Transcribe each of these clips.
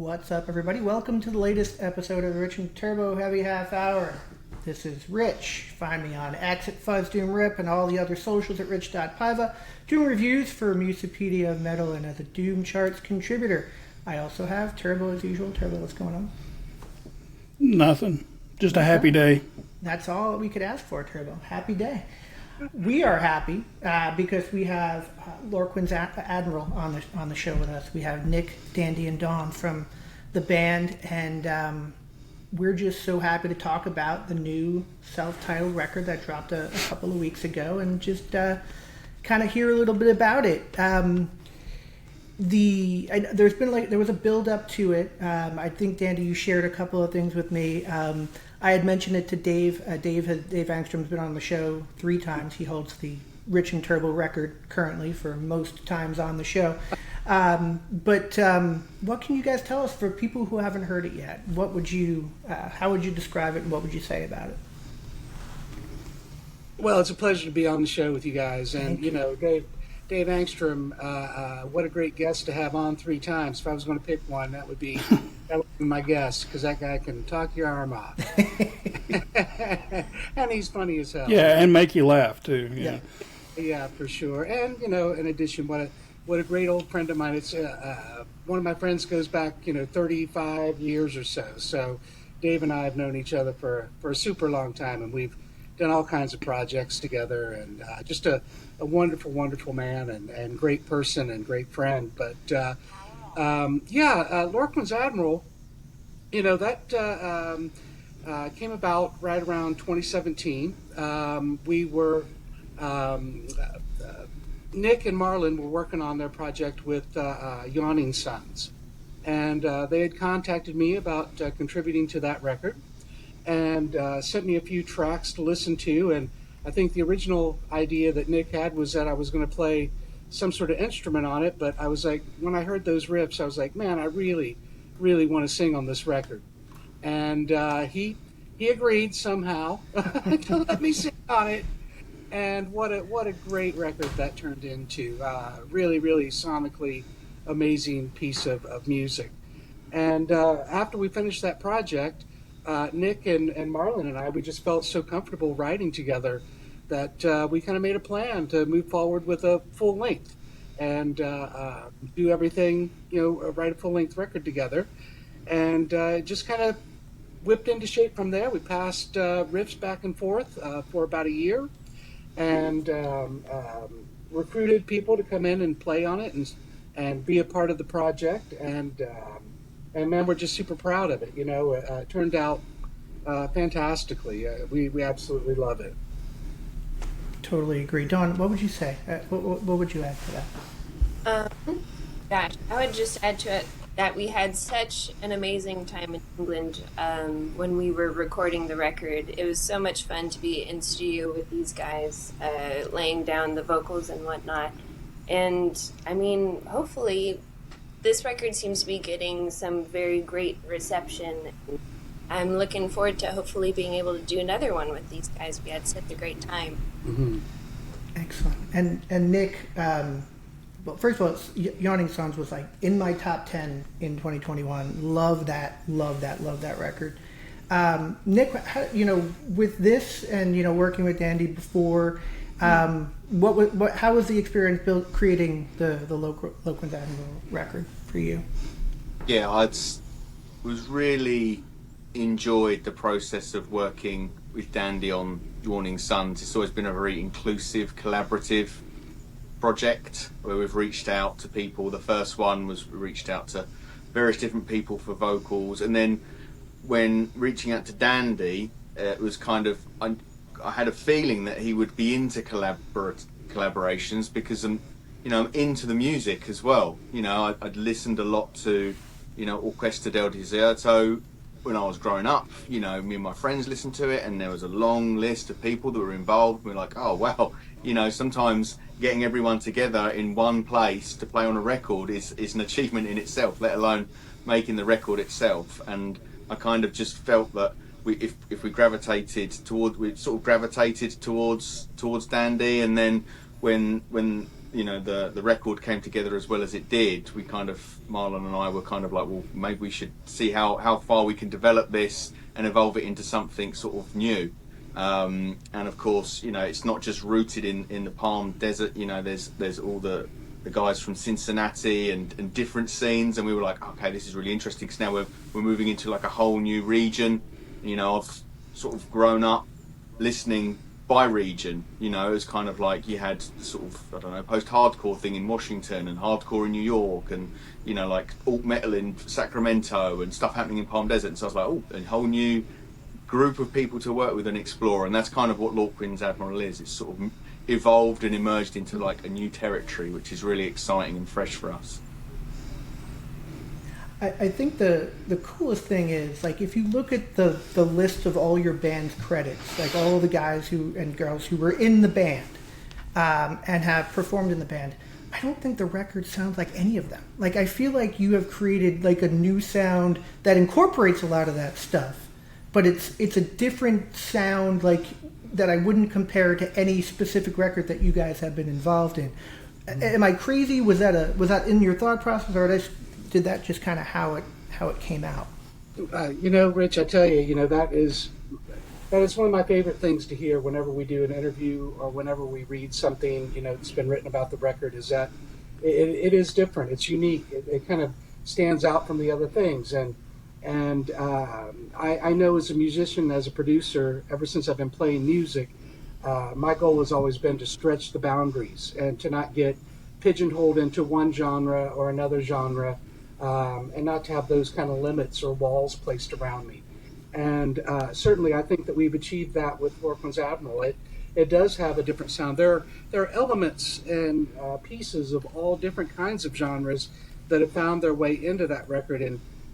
What's up, everybody? Welcome to the latest episode of the Rich and Turbo Heavy Half Hour. This is Rich. Find me on X at FuzzDoomRip and all the other socials at rich.piva, doing reviews for Musopedia of Metal and as a Doom Charts contributor. I also have Turbo as usual. Turbo, what's going on? Nothing. Just a happy day. That's all we could ask for, Turbo. Happy day. We are happy because we have Lorquin's Admiral on the show with us. We have Nick, Dandy, and Dawn from the band, and we're just so happy to talk about the new self-titled record that dropped a couple of weeks ago, and just kind of hear a little bit about it. There was a build up to it. I think, Dandy, you shared a couple of things with me. I had mentioned it to Dave. Dave Angstrom's been on the show 3 times. He holds the Rich and Turbo record currently for most times on the show. But what can you guys tell us for people who haven't heard it yet? What would you, how would you describe it, and what would you say about it? Well, it's a pleasure to be on the show with you guys, and you know, Dave Angstrom, what a great guest to have on 3 times. If I was going to pick one, that would be my guest, because that guy can talk your arm off. And he's funny as hell. Yeah, and make you laugh, too. Yeah, for sure. And, you know, in addition, what a great old friend of mine. It's one of my friends goes back, 35 years or so. So Dave and I have known each other for a super long time, and we've done all kinds of projects together, and just a wonderful, wonderful man and great person and great friend. But Lorquin's Admiral, that came about right around 2017. We were Nick and Marlon were working on their project with Yawning Sons, and they had contacted me about contributing to that record, and sent me a few tracks to listen to. And I think the original idea that Nick had was that I was going to play some sort of instrument on it, but I was like, when I heard those riffs, I was like, man, I really, really want to sing on this record. And he agreed somehow to let me sing on it. And what a great record that turned into. Really, really sonically amazing piece of music. And after we finished that project, Nick and Marlon and I, we just felt so comfortable writing together that we kind of made a plan to move forward with a full length and do everything, write a full length record together. And just kind of whipped into shape from there. We passed riffs back and forth for about a year, and recruited people to come in and play on it and be a part of the project. And man, we're just super proud of it. It turned out fantastically. We absolutely love it. Totally agree. Dawn, what would you say? What would you add to that? Gosh, I would just add to it that we had such an amazing time in England when we were recording the record. It was so much fun to be in studio with these guys, laying down the vocals and whatnot. And I mean, hopefully this record seems to be getting some very great reception. I'm looking forward to hopefully being able to do another one with these guys. We had such a great time. Mm-hmm. Excellent. And Nick, well, first of all, Yawning Sons was like in my top 10 in 2021. Love that record. Nick, with this and working with Andy before, how was the experience creating the Lorquin's Admiral record for you? Yeah, was really enjoyed the process of working with Dandy on Yawning Sons. It's always been a very inclusive, collaborative project where we've reached out to people. The first one was we reached out to various different people for vocals, and then when reaching out to Dandy, it was kind of I had a feeling that he would be into collaborations because I'm into the music as well. I'd listened a lot to Orquesta del Desierto when I was growing up. Me and my friends listened to it, and there was a long list of people that were involved. We were like, oh wow, sometimes getting everyone together in one place to play on a record is an achievement in itself, let alone making the record itself. And I kind of just felt that if we gravitated towards Dandy, and then when the record came together as well as it did, we kind of, Marlon and I were kind of like, well, maybe we should see how far we can develop this and evolve it into something sort of new. And of course, it's not just rooted in the Palm Desert. There's all the guys from Cincinnati and different scenes, and we were like, okay, this is really interesting, because now we're moving into like a whole new region. I've sort of grown up listening by region. It's kind of like you had sort of, I don't know, post-hardcore thing in Washington and hardcore in New York, and like alt metal in Sacramento and stuff happening in Palm Desert. And so I was like, oh, a whole new group of people to work with and explore. And that's kind of what Lorquin's Admiral is. It's sort of evolved and emerged into like a new territory, which is really exciting and fresh for us. I think the coolest thing is, like, if you look at the list of all your band's credits, like all of the guys and girls who were in the band and have performed in the band, I don't think the record sounds like any of them. Like, I feel like you have created like a new sound that incorporates a lot of that stuff, but it's a different sound, like, that I wouldn't compare to any specific record that you guys have been involved in. Am I crazy? Was that in your thought process, or did that just kind of how it came out? Rich, I tell you, that is one of my favorite things to hear whenever we do an interview or whenever we read something, that's been written about the record, is that it is different. It's unique. It kind of stands out from the other things. And I know as a musician, as a producer, ever since I've been playing music, my goal has always been to stretch the boundaries and to not get pigeonholed into one genre or another genre, and not to have those kind of limits or walls placed around me. And certainly I think that we've achieved that with Lorquin's Admiral. It does have a different sound. There are elements and pieces of all different kinds of genres that have found their way into that record.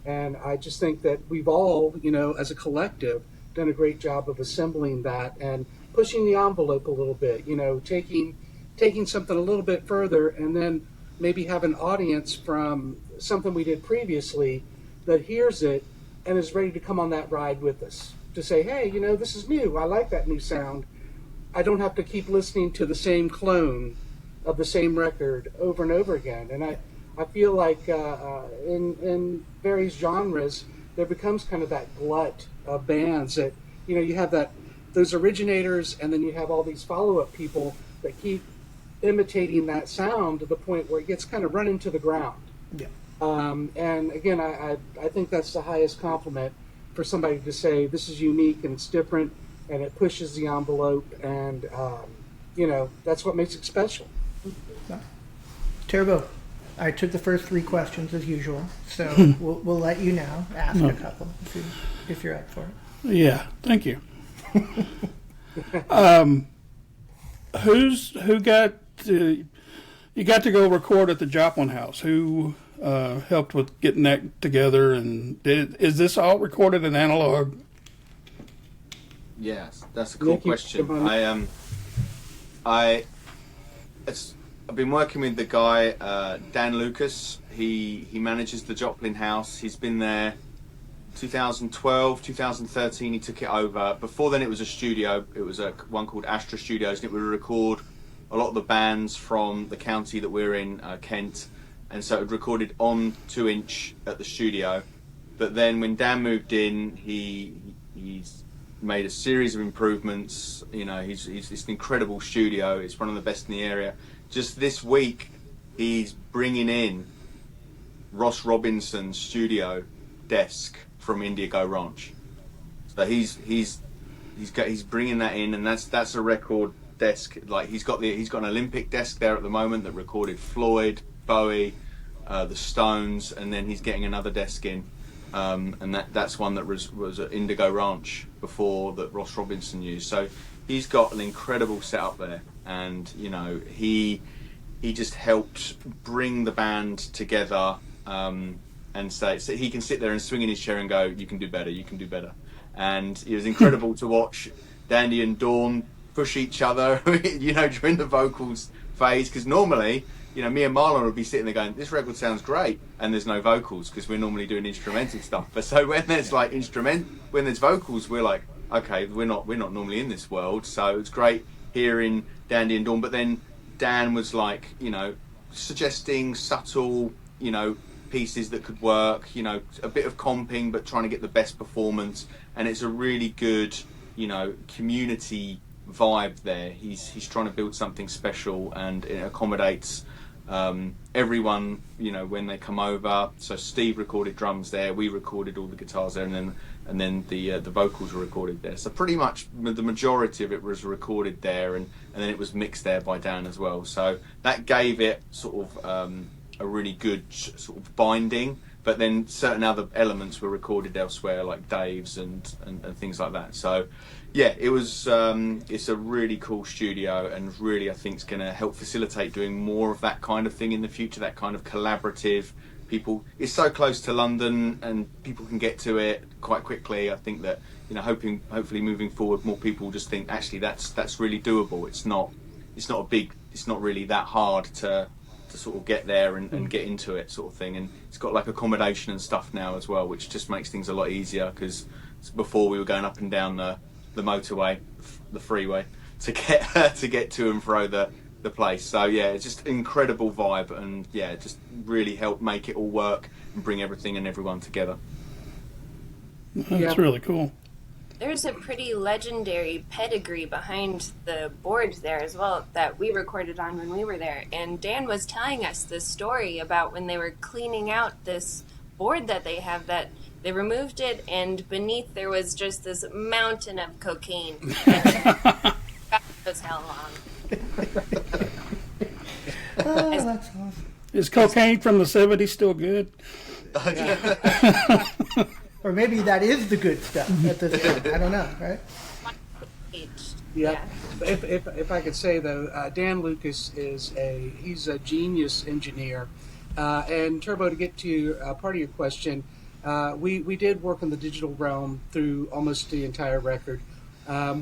And I just think that we've all, as a collective, done a great job of assembling that and pushing the envelope a little bit, taking something a little bit further, and then maybe have an audience from something we did previously that hears it and is ready to come on that ride with us, to say, hey, this is new. I like that new sound. I don't have to keep listening to the same clone of the same record over and over again. And I feel like in various genres, there becomes kind of that glut of bands that, you have those originators, and then you have all these follow-up people that keep imitating that sound to the point where it gets kind of run into the ground. Yeah. And again, I think that's the highest compliment for somebody to say this is unique and it's different and it pushes the envelope, and that's what makes it special. Turbo, I took the first 3 questions as usual, so we'll let you now ask a couple if you're up for it. Yeah, thank you. Who got you got to go record at the Joplin House? Who helped with getting that together? And is this all recorded in analog? Yes, that's a cool question. I've been working with the guy Dan Lucas. He manages the Joplin House. He's been there 2012, 2013. He took it over. Before then, it was a studio. It was one called Astra Studios, and it would record a lot of the bands from the county that we're in, Kent. And so it recorded on 2-inch at the studio. But then when Dan moved in, he's made a series of improvements. It's an incredible studio. It's one of the best in the area. Just this week, he's bringing in Ross Robinson's studio desk from Indigo Ranch. So he's bringing that in, and that's a record desk. Like he's got an Olympic desk there at the moment that recorded Floyd, Bowie, the Stones, and then he's getting another desk in, and that's one that was at Indigo Ranch before that Ross Robinson used. So he's got an incredible setup there, and he just helped bring the band together, and so he can sit there and swing in his chair and go, "You can do better, you can do better." And it was incredible to watch Dandy and Dawn push each other, during the vocals phase, because normally, me and Marlon would be sitting there going, "This record sounds great," and there's no vocals because we're normally doing instrumental stuff. But so when there's when there's vocals, we're like, okay, we're not normally in this world. So it's great hearing Dandy and Dawn. But then Dan was like, suggesting subtle, pieces that could work, a bit of comping, but trying to get the best performance. And it's a really good, community vibe there. He's trying to build something special, and it accommodates everyone, when they come over. So Steve recorded drums there, we recorded all the guitars there, and then the vocals were recorded there. So pretty much the majority of it was recorded there, and then it was mixed there by Dan as well. So that gave it sort of a really good sort of binding. But then certain other elements were recorded elsewhere, like Dave's and things like that. So yeah, it was it's a really cool studio, and really I think it's going to help facilitate doing more of that kind of thing in the future, that kind of collaborative. People, it's so close to London and people can get to it quite quickly. I think that, hopefully moving forward, more people just think actually that's really doable. It's not really that hard to sort of get there and get into it, sort of thing. And it's got like accommodation and stuff now as well, which just makes things a lot easier, because before we were going up and down the motorway, the freeway, to get to and fro the place. So yeah, it's just incredible vibe, and yeah, just really helped make it all work and bring everything and everyone together. That's really cool. There's a pretty legendary pedigree behind the board there as well that we recorded on when we were there. And Dan was telling us this story about when they were cleaning out this board that they have, that they removed it, and beneath there was just this mountain of cocaine. That was how long. Oh, that's awesome. Is cocaine from the 70s still good? Or maybe that is the good stuff at this point. I don't know, right? Yeah. If I could say though, Dan Lucas he's a genius engineer. And Turbo, to get to part of your question, we did work in the digital realm through almost the entire record.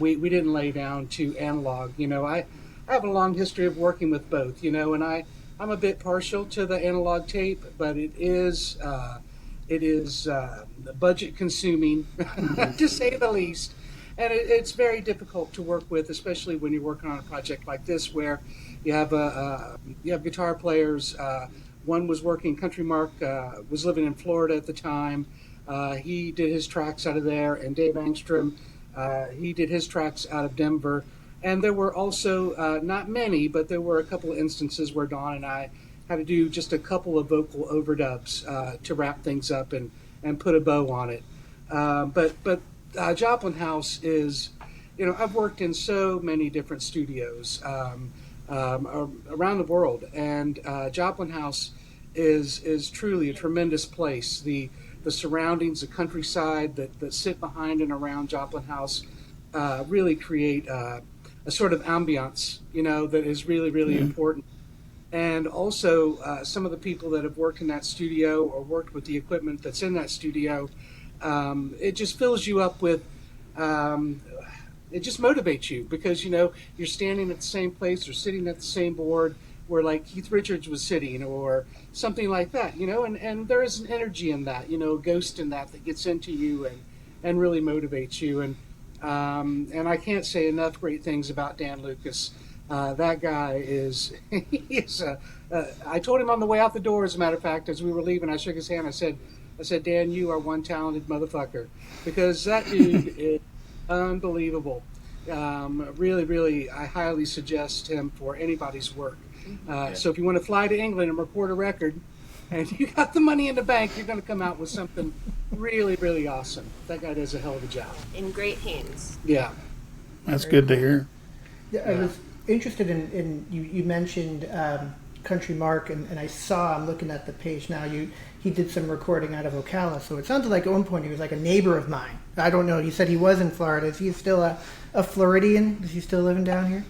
We didn't lay down to analog. I have a long history of working with both. And I'm a bit partial to the analog tape, but it is budget consuming, to say the least. And it's very difficult to work with, especially when you're working on a project like this, where you have guitar players. One was working. Country Mark was living in Florida at the time. He did his tracks out of there, and Dave Angstrom, he did his tracks out of Denver. And there were also not many, but there were a couple of instances where Don and I had to do just a couple of vocal overdubs to wrap things up and put a bow on it. But Joplin House is, I've worked in so many different studios around the world, and Joplin House is truly a tremendous place. The surroundings, the countryside that sit behind and around Joplin House really create a sort of ambiance, that is really, really important. And also some of the people that have worked in that studio or worked with the equipment that's in that studio, it just fills you up with, it just motivates you, because, you're standing at the same place or sitting at the same board where like Keith Richards was sitting or something like that, and there is an energy in that, a ghost in that gets into you and really motivates you. And I can't say enough great things about Dan Lucas. That guy I told him on the way out the door, as a matter of fact, as we were leaving, I shook his hand. I said, Dan, you are one talented motherfucker, because that dude is unbelievable. Really, really, I highly suggest him for anybody's work. So if you want to fly to England and record a record, and you got the money in the bank, you're going to come out with something really, really awesome. That guy does a hell of a job. In great hands. Yeah. That's good to hear. Yeah, I was interested in you mentioned Country Mark, and I'm looking at the page now, he did some recording out of Ocala, so it sounded like at one point he was like a neighbor of mine. I don't know, he said he was in Florida. Is he still a Floridian? Is he still living down here?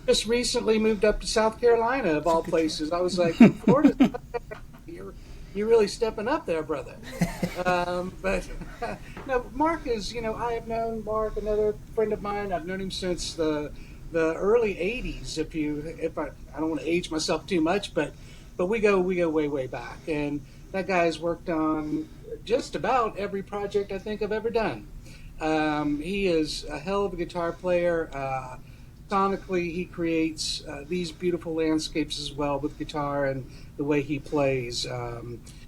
Just recently moved up to South Carolina, of all places. I was like, Florida, you're really stepping up there, brother. But no, Mark is, I have known Mark, another friend of mine. I've known him since the early 80s, if I don't want to age myself too much, but we go way back. And that guy's worked on just about every project I think I've ever done. He is a hell of a guitar player. sonically, he creates these beautiful landscapes as well with guitar and the way he plays.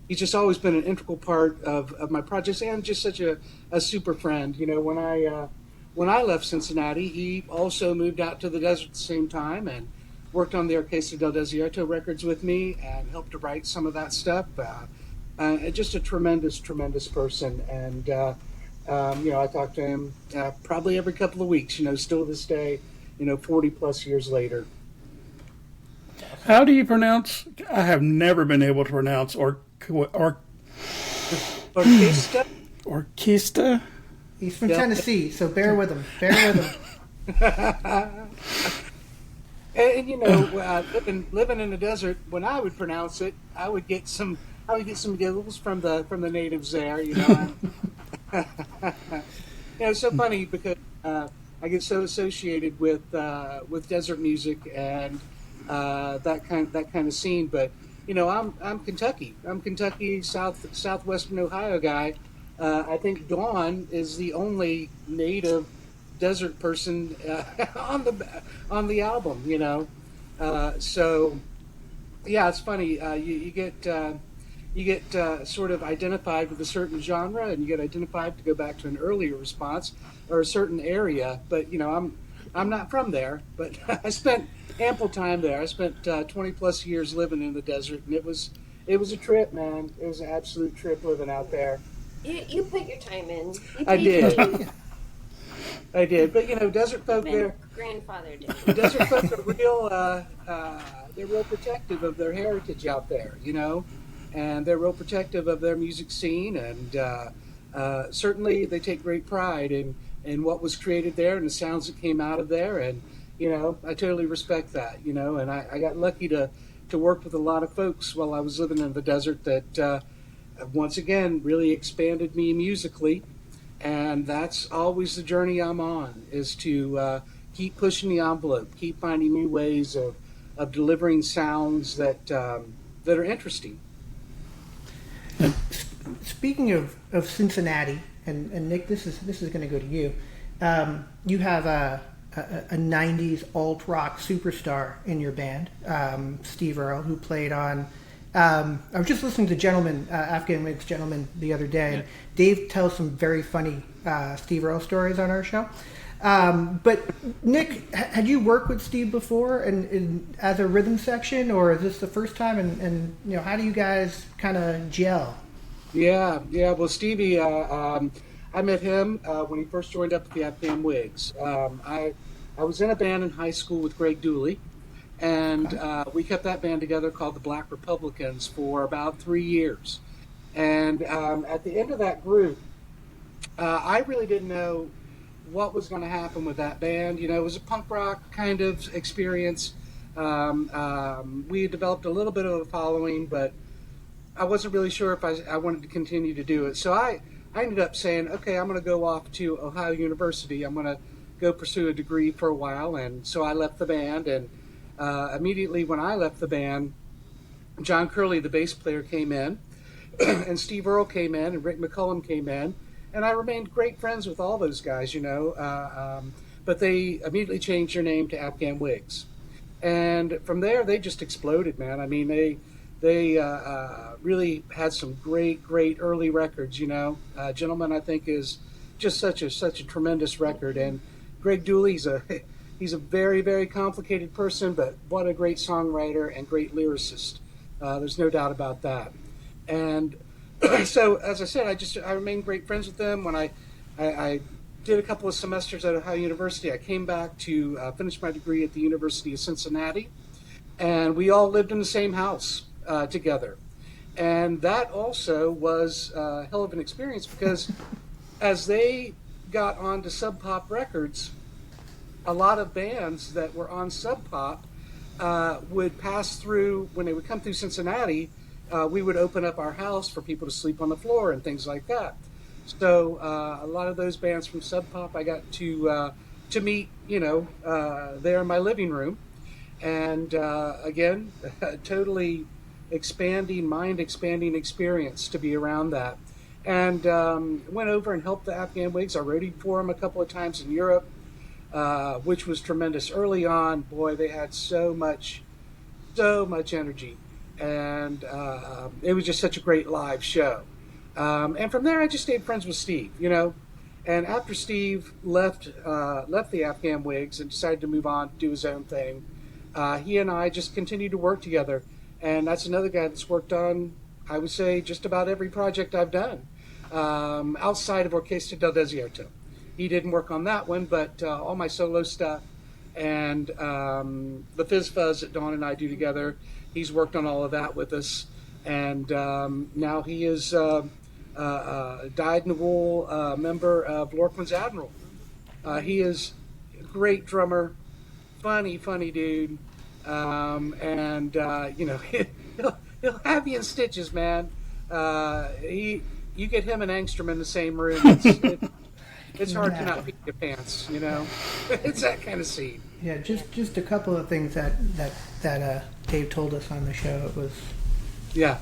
He's just always been an integral part of my projects, and just such a super friend. You know, when I left Cincinnati, he also moved out to the desert at the same time and worked on the Orquesta del Desierto records with me and helped to write some of that stuff. Just a tremendous, tremendous person. And, you know, I talk to him probably every couple of weeks, you know, still to this day, you know, 40 plus years later. How do you pronounce? I have never been able to pronounce Orquesta. Orquesta. He's from Tennessee, so bear with him. Bear with him. And you know, living in the desert, when I would pronounce it, I would get some giggles from the natives there. You know, it's so funny because I get so associated with desert music and that kind of scene. But you know, I'm Kentucky. I'm Kentucky, southwestern Ohio guy. I think Dawn is the only native desert person on the album, you know. So yeah, it's funny. You get sort of identified with a certain genre, and you get identified to go back to an earlier response or a certain area. But you know, I'm not from there, but I spent ample time there. I spent 20 plus years living in the desert, and it was a trip, man. It was an absolute trip living out there. You put your time in. I did. I did, but you know, desert folk, My grandfather did. desert folk are real. They're real protective of their heritage out there, you know, and they're real protective of their music scene, and certainly they take great pride in what was created there and the sounds that came out of there, and you know, I totally respect that, you know, and I got lucky to work with a lot of folks while I was living in the desert that once again really expanded me musically. And that's always the journey I'm on, is to keep pushing the envelope, keep finding new ways of delivering sounds that are interesting. Speaking of Cincinnati, and Nick, this is going to go to you. You have a 90s alt rock superstar in your band, Steve Earle, who played on. I was just listening to Afghan Wigs Gentleman the other day, and Dave tells some very funny Steve Earle stories on our show. But Nick, had you worked with Steve before and as a rhythm section, or is this the first time? And you know, how do you guys kind of gel? Yeah. Well, Stevie, I met him when he first joined up with the Afghan Wigs. I was in a band in high school with Greg Dooley. And we kept that band together called the Black Republicans for about 3 years. And at the end of that group, I really didn't know what was going to happen with that band. You know, it was a punk rock kind of experience. We had developed a little bit of a following, but I wasn't really sure if I wanted to continue to do it. So I ended up saying, okay, I'm going to go off to Ohio University. I'm going to go pursue a degree for a while. And so I left the band, and immediately when I left the band, John Curley, the bass player, came in, and Steve Earle came in, and Rick McCullum came in, and I remained great friends with all those guys, you know, but they immediately changed their name to Afghan Wigs. And from there, they just exploded, man. I mean, they really had some great early records, you know. Gentleman, I think, is just such a tremendous record, and Greg Dooley, he's a very, very complicated person, but what a great songwriter and great lyricist. There's no doubt about that. And so, as I said, I remained great friends with them. When I did a couple of semesters at Ohio University, I came back to finish my degree at the University of Cincinnati, and we all lived in the same house together. And that also was a hell of an experience, because as they got onto Sub Pop Records, a lot of bands that were on Sub Pop would pass through. When they would come through Cincinnati, we would open up our house for people to sleep on the floor and things like that. So a lot of those bands from Sub Pop I got to meet, you know, there in my living room. And again, a totally mind-expanding experience to be around that. And went over and helped the Afghan Wigs. I roadied for them a couple of times in Europe. which was tremendous. Early on, boy, they had so much energy, and it was just such a great live show. And from there, I just stayed friends with Steve, And after Steve left the Afghan Wigs and decided to move on, do his own thing, he and I just continued to work together. And that's another guy that's worked on, I would say, just about every project I've done, outside of Orquesta del Desierto. He didn't work on that one, but all my solo stuff and the Fizz Fuzz that Dawn and I do together, he's worked on all of that with us. And now he is dyed-in-the-wool member of Lorquin's Admiral. He is a great drummer, funny dude, and he'll have you in stitches, man. You get him and Angstrom in the same room, it's hard to not pee your pants, It's that kind of scene. Yeah, just a couple of things that Dave told us on the show. It was Yeah.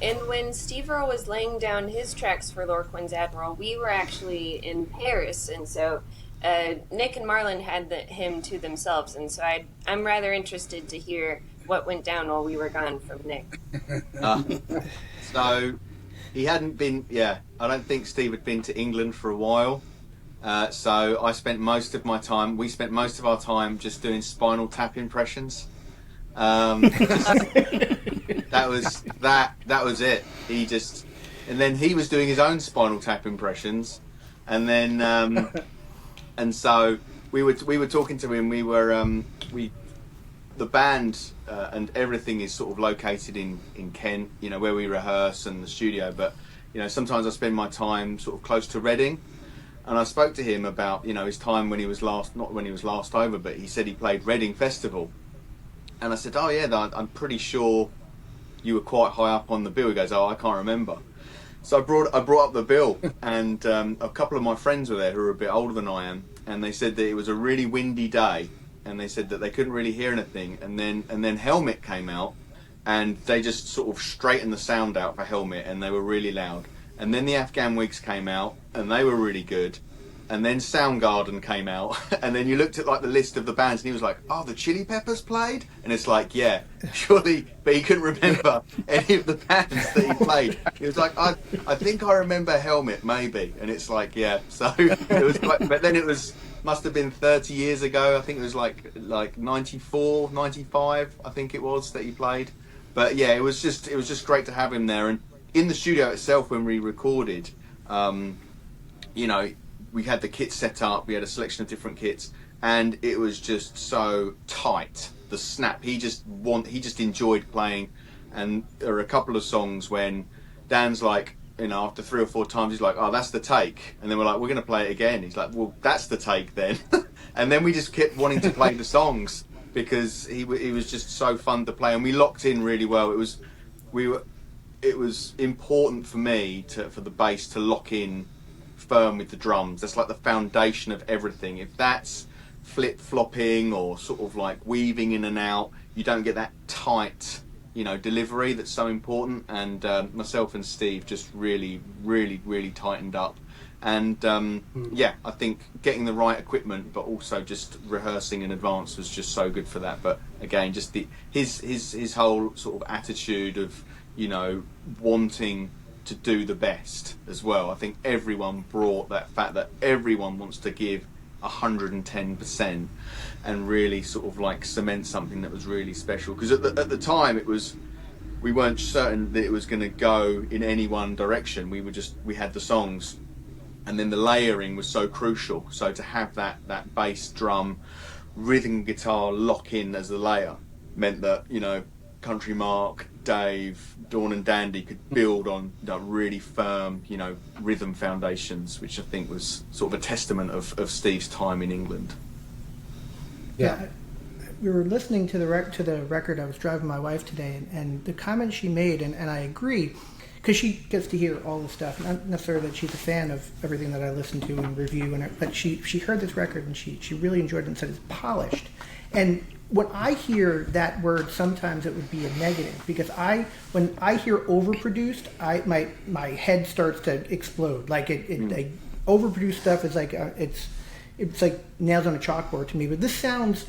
And when Steve Earle was laying down his tracks for Lorquin's Admiral, we were actually in Paris, and so Nick and Marlon had him to themselves, and so I'm rather interested to hear what went down while we were gone from Nick. So he hadn't been, I don't think Steve had been to England for a while. So we spent most of our time just doing Spinal Tap impressions. That was it. And then he was doing his own Spinal Tap impressions, and then and so we were talking to him. The band and everything is sort of located in Kent, where we rehearse and the studio. But sometimes I spend my time sort of close to Reading. And I spoke to him about his time when he was last over, but he said he played Reading Festival. And I said, oh yeah, I'm pretty sure you were quite high up on the bill. He goes, oh, I can't remember. So I brought up the bill, and a couple of my friends were there who are a bit older than I am, and they said that it was a really windy day, and they said that they couldn't really hear anything. And then Helmet came out, and they just sort of straightened the sound out for Helmet, and they were really loud. And then the Afghan Wigs came out, and they were really good. And then Soundgarden came out, and then you looked at the list of the bands, and he was like, "Oh, the Chili Peppers played," and it's like, yeah, surely, but he couldn't remember any of the bands that he played. He was like, "I think I remember Helmet, maybe," and it's like, yeah. So it was quite, but then must have been 30 years ago. I think it was like 94, 95, I think it was that he played. But yeah, it was just great to have him there, and in the studio itself when we recorded, we had the kits set up, we had a selection of different kits, and it was just so tight. The snap, he just enjoyed playing. And there are a couple of songs when Dan's like, after 3 or 4 times, he's like, "Oh, that's the take," and then we're like, "We're going to play it again." He's like, "Well, that's the take then." And then we just kept wanting to play the songs because he was just so fun to play, and we locked in really well. It was important for me for the bass to lock in firm with the drums. That's like the foundation of everything. If that's flip-flopping or sort of like weaving in and out, you don't get that tight, delivery that's so important. And myself and Steve just really, really, really tightened up. And I think getting the right equipment, but also just rehearsing in advance was just so good for that. But again, just his whole sort of attitude of wanting to do the best as well. I think everyone brought that fact that everyone wants to give 110% and really sort of like cement something that was really special. Because at the time we weren't certain that it was going to go in any one direction. We had the songs, and then the layering was so crucial. So to have that bass, drum, rhythm guitar lock in as the layer meant that Country Mark, Dave, Dawn and Dandy could build on really firm, rhythm foundations, which I think was sort of a testament of Steve's time in England. Yeah. We were listening to the record. I was driving my wife today, and the comment she made, and I agree, because she gets to hear all the stuff. Not necessarily that she's a fan of everything that I listen to and review, but she heard this record and she really enjoyed it and said it's polished. And when I hear that word, sometimes it would be a negative, because when I hear overproduced, my head starts to explode. Like overproduced stuff is like it's like nails on a chalkboard to me. But this sounds,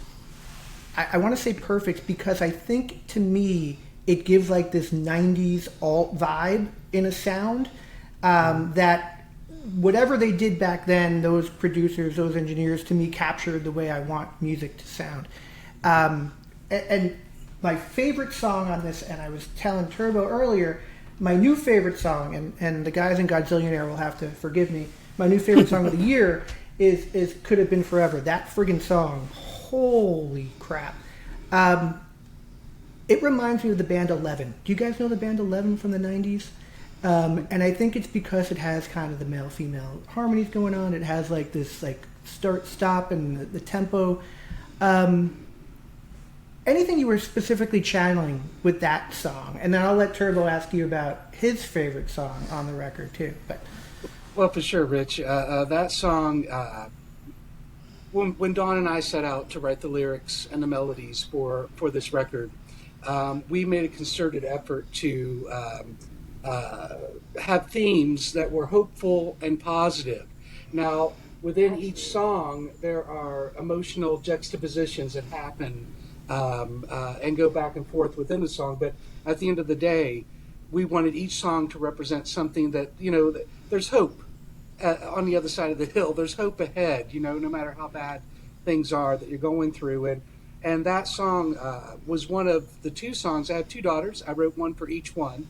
I want to say perfect, because I think to me it gives like this 90s alt vibe in a sound that whatever they did back then, those producers, those engineers, to me captured the way I want music to sound. And my favorite song on this, and I was telling Turbo earlier, my new favorite song, and the guys in Godzillionaire will have to forgive me, my new favorite song of the year is Could Have Been Forever. That friggin' song, holy crap. It reminds me of the band 11. Do you guys know the band 11 from the 90s? And I think it's because it has kind of the male-female harmonies going on. It has like this like start-stop and the tempo. Anything you were specifically channeling with that song? And then I'll let Turbo ask you about his favorite song on the record too. But Well, for sure, Rich. That song, when Dawn and I set out to write the lyrics and the melodies for this record, we made a concerted effort to have themes that were hopeful and positive. Now, within each song, there are emotional juxtapositions that happen and go back and forth within the song. But at the end of the day, we wanted each song to represent something that, there's hope on the other side of the hill. There's hope ahead, no matter how bad things are that you're going through. And that song was one of the two songs. I have two daughters. I wrote one for each one.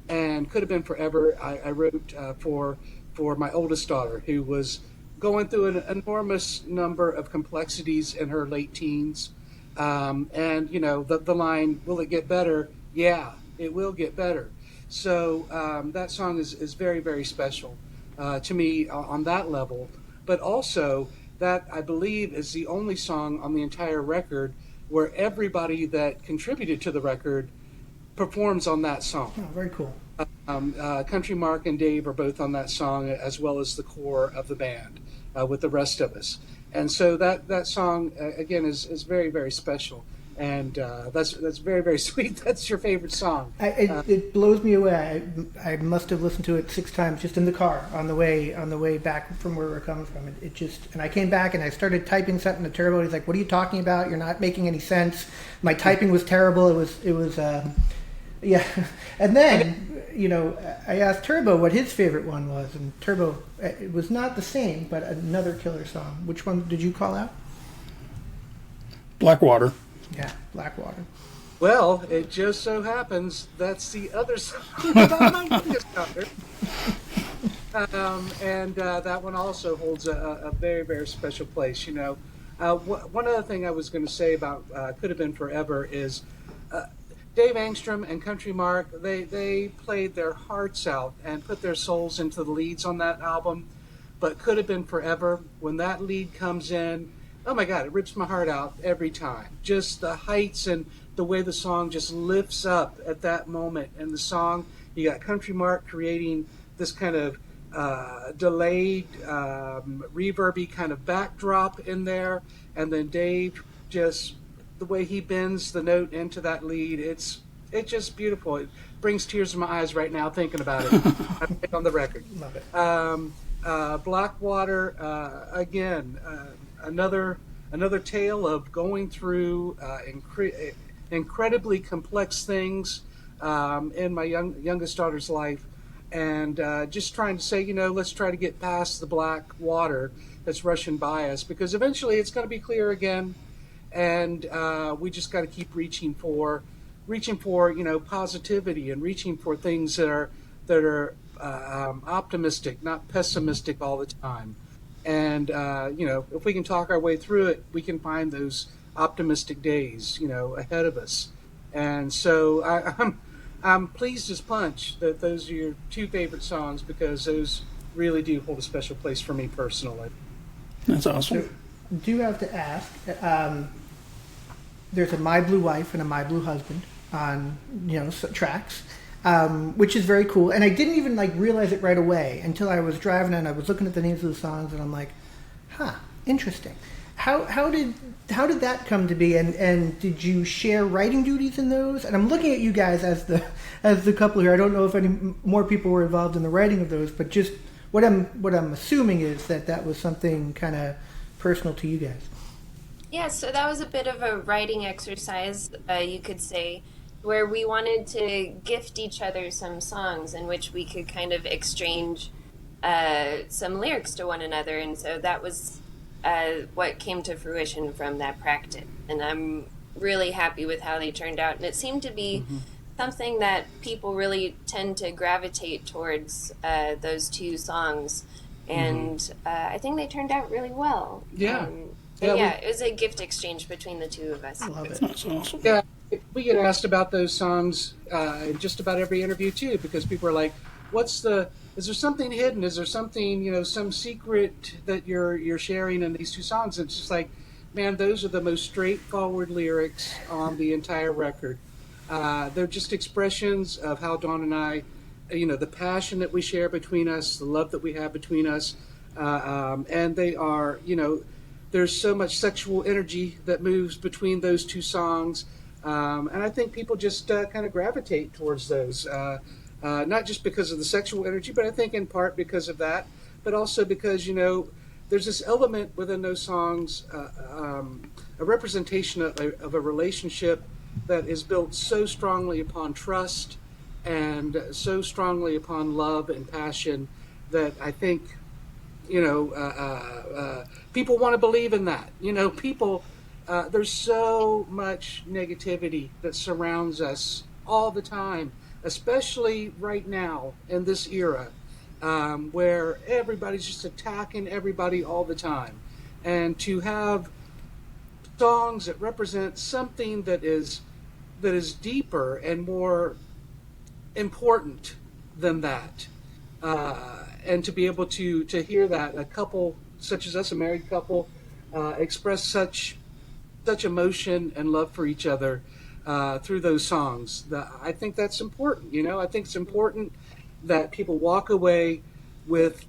And Could Have Been Forever, I wrote for my oldest daughter, who was going through an enormous number of complexities in her late teens. And, the line, will it get better? Yeah, it will get better. So that song is very, very special to me on that level. But also, that, I believe, is the only song on the entire record where everybody that contributed to the record performs on that song. oh, very cool. Country Mark and Dave are both on that song, as well as the core of the band with the rest of us. And so that song, again, is very, very special. And that's very, very sweet. That's your favorite song. It blows me away. I must have listened to it 6 times just in the car on the way back from where we're coming from. It just, and I came back and I started typing something to Turbo. He's like, "What are you talking about? You're not making any sense." My typing was terrible. It was yeah. And then I asked Turbo what his favorite one was, and Turbo, it was not the same, but another killer song. Which one did you call out? Blackwater. Yeah, Blackwater. Well, it just so happens that's the other song about my youngest daughter. And that one also holds a very, very special place. One other thing I was going to say about Could Have Been Forever is Dave Angstrom and Country Mark, they played their hearts out and put their souls into the leads on that album. But Could Have Been Forever, when that lead comes in, oh my God, it rips my heart out every time. Just the heights and the way the song just lifts up at that moment. And the song, you got Country Mark creating this kind of delayed, reverby kind of backdrop in there. And then Dave, just the way he bends the note into that lead, it's just beautiful. It brings tears to my eyes right now thinking about it. I'm on the record. Love it. Blackwater, again, another tale of going through incredibly complex things in my youngest daughter's life, and just trying to say, let's try to get past the black water that's rushing by us, because eventually it's going to be clear again, and we just got to keep reaching for positivity, and reaching for things that are optimistic, not pessimistic all the time. And, if we can talk our way through it, we can find those optimistic days, ahead of us. And so I'm pleased as punch that those are your two favorite songs, because those really do hold a special place for me personally. That's awesome. So, do have to ask, there's a My Blue Wife and a My Blue Husband on, tracks. Which is very cool, and I didn't even realize it right away until I was driving and I was looking at the names of the songs, and I'm like, interesting. How did that come to be, and did you share writing duties in those? And I'm looking at you guys as the couple here. I don't know if any more people were involved in the writing of those, but just what I'm assuming is that was something kind of personal to you guys? Yeah, so that was a bit of a writing exercise, you could say, where we wanted to gift each other some songs in which we could kind of exchange some lyrics to one another. And so that was what came to fruition from that practice. And I'm really happy with how they turned out. And it seemed to be something that people really tend to gravitate towards, those two songs. And I think they turned out really well. Yeah. It was a gift exchange between the two of us. I love it. That's awesome. Yeah, we get asked about those songs in just about every interview too, because people are like, is there something hidden? Is there something, some secret that you're sharing in these two songs? And it's just like, man, those are the most straightforward lyrics on the entire record. They're just expressions of how Dawn and I, the passion that we share between us, the love that we have between us. And they are, there's so much sexual energy that moves between those two songs. And I think people just kind of gravitate towards those, not just because of the sexual energy, but I think in part because of that, but also because, there's this element within those songs, a representation of a relationship that is built so strongly upon trust and so strongly upon love and passion that I think, people want to believe in that. People, there's so much negativity that surrounds us all the time, especially right now in this era, where everybody's just attacking everybody all the time. And to have songs that represent something that is deeper and more important than that, and to be able to hear that a couple such as us, a married couple, express such emotion and love for each other through those songs, I think that's important. I think it's important that people walk away with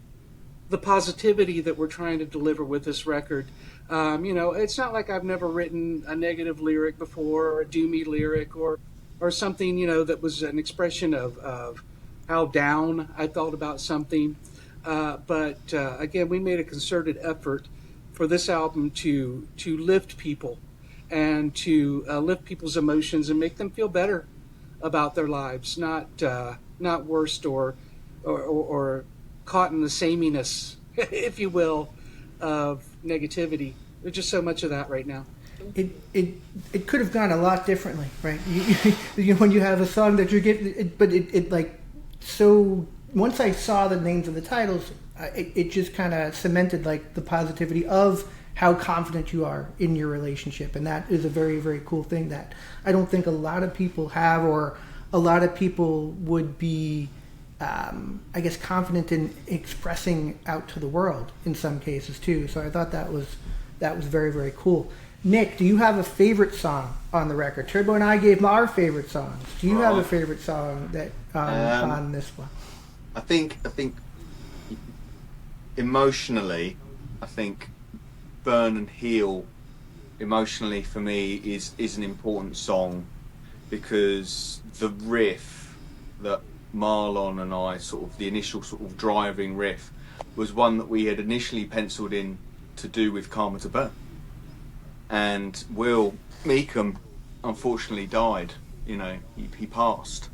the positivity that we're trying to deliver with this record. It's not like I've never written a negative lyric before, or a doomy lyric, or something, that was an expression of how down I felt about something. But again, we made a concerted effort for this album to lift people and to lift people's emotions and make them feel better about their lives, not worse or caught in the sameness, if you will, of negativity. There's just so much of that right now. It could have gone a lot differently, right? When you have a song that you're getting, but it like so. Once I saw the names of the titles, it just kind of cemented like the positivity of how confident you are in your relationship, and that is a very, very cool thing that I don't think a lot of people have, or a lot of people would be, I guess, confident in expressing out to the world in some cases too. So I thought that was very, very cool. Nick, do you have a favorite song on the record? Turbo and I gave our favorite songs. Do you have a favorite song that on this one? I think emotionally, I think Burn and Heal emotionally for me is an important song, because the riff that Marlon and I the initial driving riff was one that we had initially penciled in to do with Karma to Burn, and Will Meekham unfortunately died. He passed,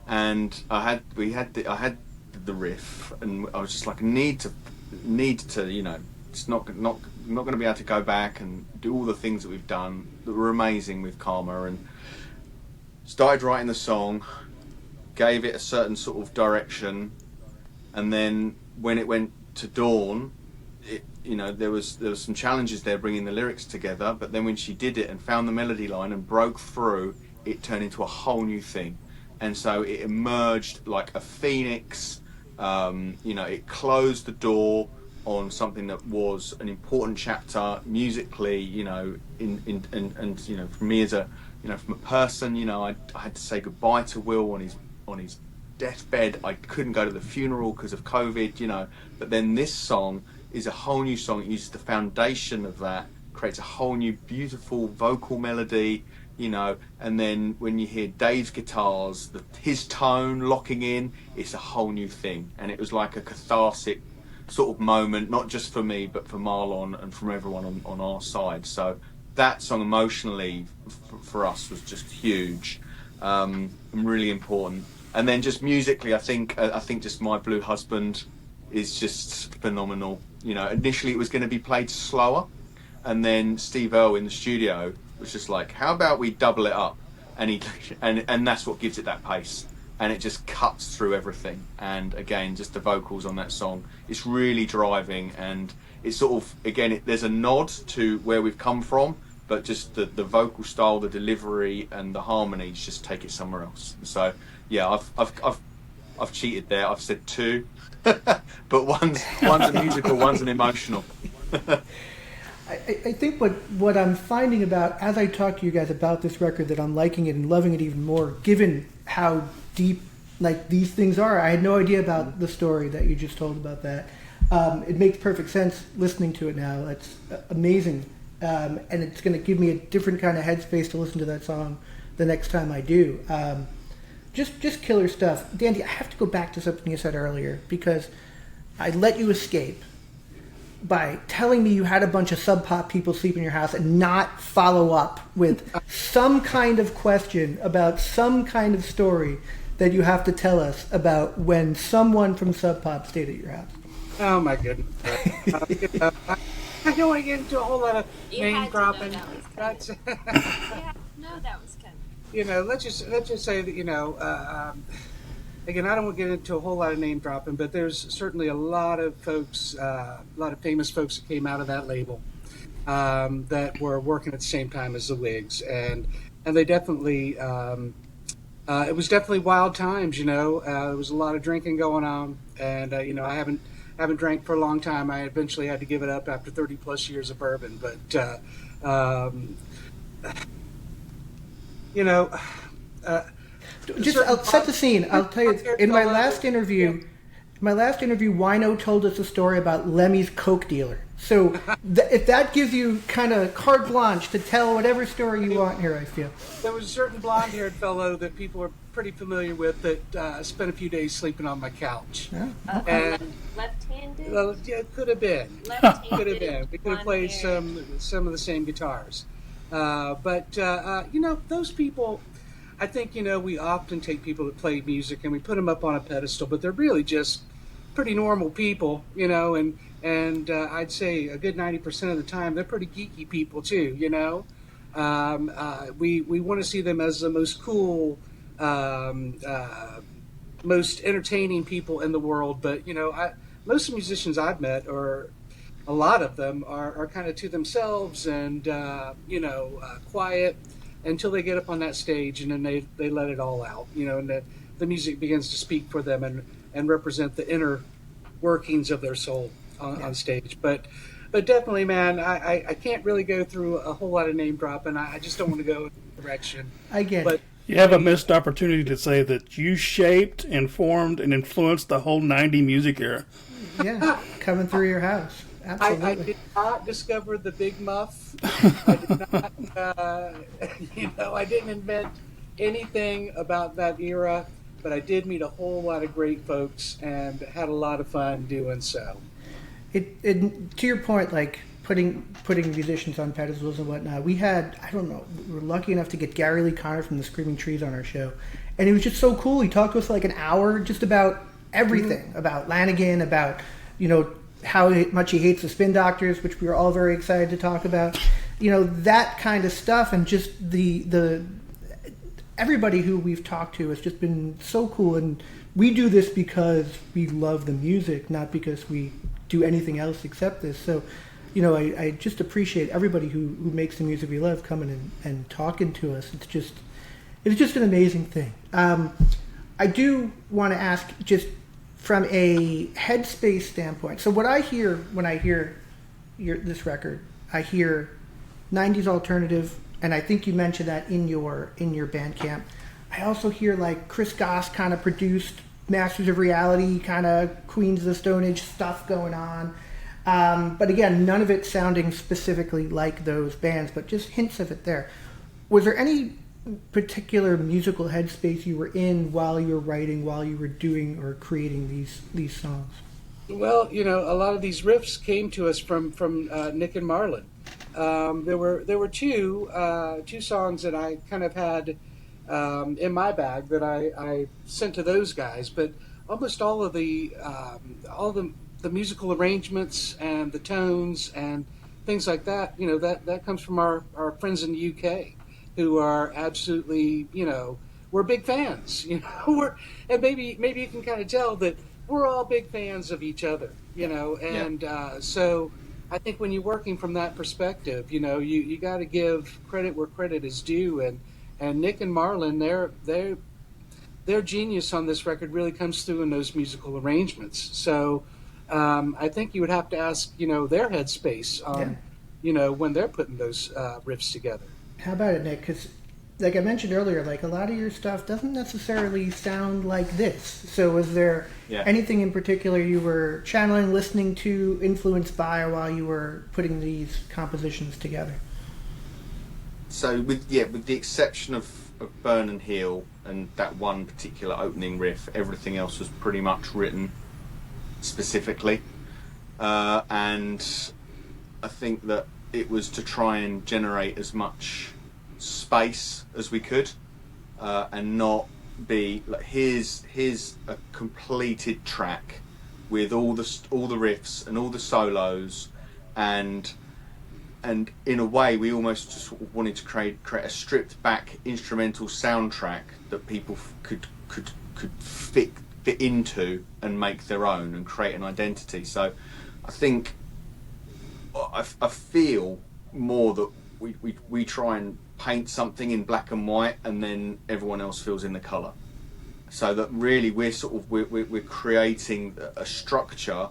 and I had the riff, and I was just like, need to it's not going to be able to go back and do all the things that we've done that were amazing with Karma, and started writing the song, gave it a certain sort of direction, and then when it went to Dawn, there was some challenges there bringing the lyrics together, but then when she did it and found the melody line and broke through, it turned into a whole new thing. And so it emerged like a phoenix. It closed the door on something that was an important chapter musically, and for me as from a person, I had to say goodbye to Will on his deathbed. I couldn't go to the funeral because of COVID, but then this song is a whole new song. It uses the foundation of that, creates a whole new beautiful vocal melody, and then when you hear Dave's guitars, his tone locking in, it's a whole new thing. And it was like a cathartic sort of moment, not just for me, but for Marlon and from everyone on our side. So that song emotionally for us was just huge, and really important. And then just musically, I think just My Blue Husband is just phenomenal. You know, initially it was going to be played slower, and then Steve Earle in the studio was just like, how about we double it up? And that's what gives it that pace, and it just cuts through everything. And again, just the vocals on that song, it's really driving, and it's sort of, again, there's a nod to where we've come from, but just the vocal style, the delivery, and the harmonies just take it somewhere else. So yeah, I've cheated there. I've said two, but one's a musical, one's an emotional. I think what I'm finding about, as I talk to you guys about this record, that I'm liking it and loving it even more, given how deep like these things are. I had no idea about the story that you just told about that. It makes perfect sense listening to it now. It's amazing. And it's going to give me a different kind of headspace to listen to that song the next time I do. Just killer stuff. Dandy, I have to go back to something you said earlier, because I let you escape by telling me you had a bunch of Sub Pop people sleep in your house and not follow up with some kind of question about some kind of story that you have to tell us about when someone from Sub Pop stayed at your house. Oh my goodness. I don't want to get into a whole lot of name dropping. That's Yeah, no, that was coming. You know, let's just say that, you know, again, I don't want to get into a whole lot of name dropping, but there's certainly a lot of folks, a lot of famous folks that came out of that label that were working at the same time as the Wigs, and they definitely, it was definitely wild times. You know, there was a lot of drinking going on, and you know, I haven't drank for a long time. I eventually had to give it up after 30 plus years of bourbon, but you know. I'll set the scene. I'll tell you, in my last interview, Wino told us a story about Lemmy's coke dealer. So if that gives you kind of carte blanche to tell whatever story you want here, I feel. There was a certain blonde-haired fellow that people are pretty familiar with that spent a few days sleeping on my couch. Yeah. And Left-handed? well, yeah, it could have been. Left-handed. Could have been. We could have played some of the same guitars. But you know, those people, I think, you know, we often take people that play music and we put them up on a pedestal, but they're really just pretty normal people, you know, and I'd say a good 90% of the time they're pretty geeky people too, you know. We want to see them as the most cool, most entertaining people in the world, but you know, most of the musicians I've met, or a lot of them, are kind of to themselves and you know, quiet until they get up on that stage, and then they let it all out, you know, and the music begins to speak for them and represent the inner workings of their soul on stage. But definitely, man, I can't really go through a whole lot of name dropping. I just don't want to go in that direction. I get it. You have a missed opportunity to say that you shaped, informed, and influenced the whole 90 music era. Yeah, coming through your house. Absolutely. I did not discover the Big Muff. I did not, you know, I didn't invent anything about that era, but I did meet a whole lot of great folks and had a lot of fun doing so. It to your point, like putting musicians on pedestals and whatnot. We had, I don't know, we were lucky enough to get Gary Lee Conner from the Screaming Trees on our show, and it was just so cool. He talked to us for like an hour just about everything, about Lanigan, about, you know, how much he hates the Spin Doctors, which we were all very excited to talk about. You know, that kind of stuff, and just the everybody who we've talked to has just been so cool. And we do this because we love the music, not because we do anything else except this. So, you know, I just appreciate everybody who makes the music we love coming and talking to us. It's just an amazing thing. I do want to ask, just from a headspace standpoint. So what I hear when I hear this record, I hear 90s alternative, and I think you mentioned that in your Bandcamp. I also hear like Chris Goss kind of produced Masters of Reality, kind of Queens of the Stone Age stuff going on. But again, none of it sounding specifically like those bands, but just hints of it there. Was there any particular musical headspace you were in while you were writing, while you were doing or creating these songs? Well, a lot of these riffs came to us from Nick and Marlon. There were two songs that I kind of had in my bag that I sent to those guys, but almost all the musical arrangements and the tones and things like that, that comes from our friends in the UK, who are absolutely, we're big fans. And maybe you can kind of tell that we're all big fans of each other, and so I think when you're working from that perspective, you got to give credit where credit is due, and Nick and Marlon, their genius on this record really comes through in those musical arrangements. So I think you would have to ask, their headspace on, when they're putting those riffs together. How about it, Nick? Because, like I mentioned earlier, like a lot of your stuff doesn't necessarily sound like this. So was there anything in particular you were channeling, listening to, influenced by while you were putting these compositions together? So with the exception of Burn and Heal and that one particular opening riff, everything else was pretty much written specifically, and I think that it was to try and generate as much space as we could, and not be like here's a completed track with all the riffs and all the solos, and in a way we almost just wanted to create a stripped back instrumental soundtrack that people could fit into and make their own and create an identity. So I think I feel more that we try and paint something in black and white, and then everyone else fills in the colour. So that really we're creating a structure,